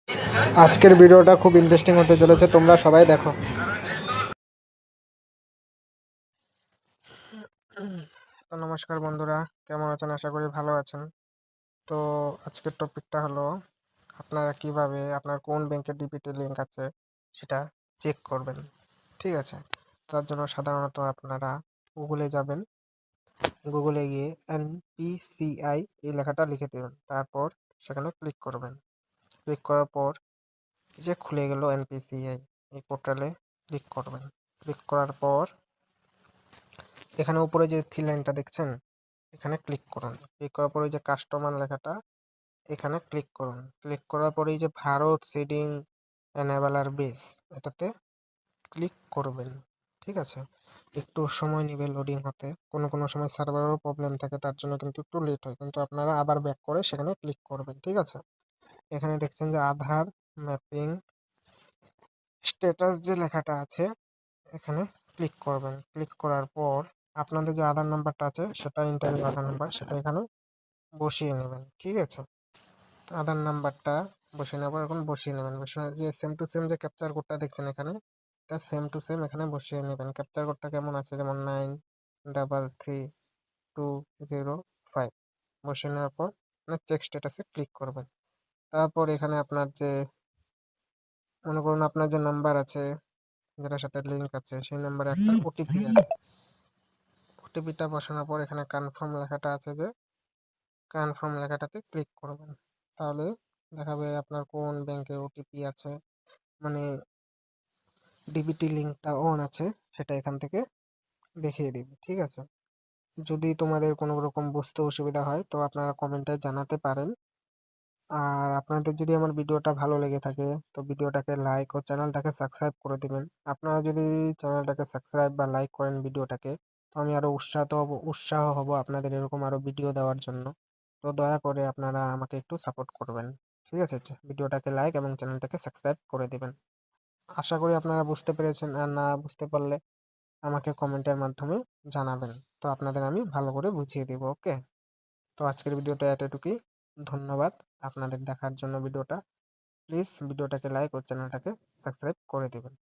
আজকের ভিডিওটা খুব ইন্টারেস্টিং হতে চলেছে, তোমরা সবাই দেখো। তো নমস্কার বন্ধুরা, কেমন আছেন? আশা করি ভালো আছেন। তো আজকের টপিকটা হলো আপনারা কিভাবে আপনার কোন ব্যাংকের ডিবিটি লিঙ্ক আছে সেটা চেক করবেন। ঠিক আছে, তার জন্য সাধারণত আপনারা গুগলে যাবেন। গুগলে গিয়ে এনপিসিআই এই লেখাটা লিখে দেবেন, তারপর সেখানে ক্লিক করবেন। ক্লিক করার পর যে খুলে গেল এনপিসিআই, এই পোর্টালে ক্লিক করবেন। ক্লিক করার পর এখানে উপরে যে থ্রি লাইনটা দেখছেন, এখানে ক্লিক করুন। ক্লিক করার পরে যে কাস্টমার লেখাটা, এখানে ক্লিক করুন। ক্লিক করার পরে যে ভারত সিডিং এনেবেলার বেস, এটাতে ক্লিক করবেন। ঠিক আছে, একটু সময় নেবে লোডিং হতে, কোনো সময় সার্ভারেরও প্রবলেম থাকে, তার জন্য কিন্তু একটু লেট হয়, কিন্তু আপনারা আবার ব্যাক করে সেখানে ক্লিক করবেন। ঠিক আছে, এখানে দেখছেন যে আধার ম্যাপিং স্ট্যাটাস যে লেখাটা আছে, এখানে ক্লিক করবেন। ক্লিক করার পর আপনাদের যে আধার নাম্বারটা আছে, সেটা ইন্টারভিউ আধার নাম্বার, সেটা এখানে বসিয়ে নেবেন। ঠিক আছে, আধার নাম্বারটা বসিয়ে নেবার এখন বসিয়ে নেবেন। বসিয়ে যে সেম টু সেম যে ক্যাপচার কোডটা দেখছেন এখানে, এটা সেম টু সেম এখানে বসিয়ে নেবেন। ক্যাপচার কোডটা কেমন আছে, যেমন 933205 বসিয়ে নেওয়ার পর চেক স্ট্যাটাসে ক্লিক করবেন। তারপর এখানে আপনার যে মনে করুন আপনার যে নাম্বার আছে, যেটার সাথে লিঙ্ক আছে, সেই নাম্বারে একটা ওটিপি আছে। ওটিপিটা বসানোর পর এখানে কনফার্ম লেখাটা আছে, যে কনফার্ম লেখাটাতে ক্লিক করবেন। তাহলে দেখাবে আপনার কোন ব্যাংকে ওটিপি আছে, মানে ডিবিটি লিঙ্কটা অন আছে, সেটা এখান থেকে দেখিয়ে দিবে। ঠিক আছে, যদি তোমাদের কোনো রকম বুঝতে অসুবিধা হয় তো আপনারা কমেন্টে জানাতে পারেন। আর আপনাদের যদি আমার ভিডিওটা ভালো লেগে থাকে তো ভিডিওটাকে লাইক ও চ্যানেলটাকে সাবস্ক্রাইব করে দিবেন। আপনারা যদি চ্যানেলটাকে সাবস্ক্রাইব বা লাইক করেন ভিডিওটাকে, তো আমি আরো উৎসাহ হব আপনাদের এরকম আরো ভিডিও দেওয়ার জন্য। তো দয়া করে আপনারা আমাকে একটু সাপোর্ট করবেন। ঠিক আছে, ভিডিওটাকে লাইক এবং চ্যানেলটাকে সাবস্ক্রাইব করে দিবেন। আশা করি আপনারা বুঝতে পেরেছেন, আর না বুঝতে পারলে আমাকে কমেন্টের মাধ্যমে জানাবেন, তো আপনাদের আমি ভালো করে বুঝিয়ে দেবো। ওকে, তো আজকের ভিডিওটা এতটুকুই। ধন্যবাদ আপনাদের দেখার জন্য ভিডিওটা। প্লিজ ভিডিওটাকে লাইক ও চ্যানেলটাকে সাবস্ক্রাইব করে দেবেন।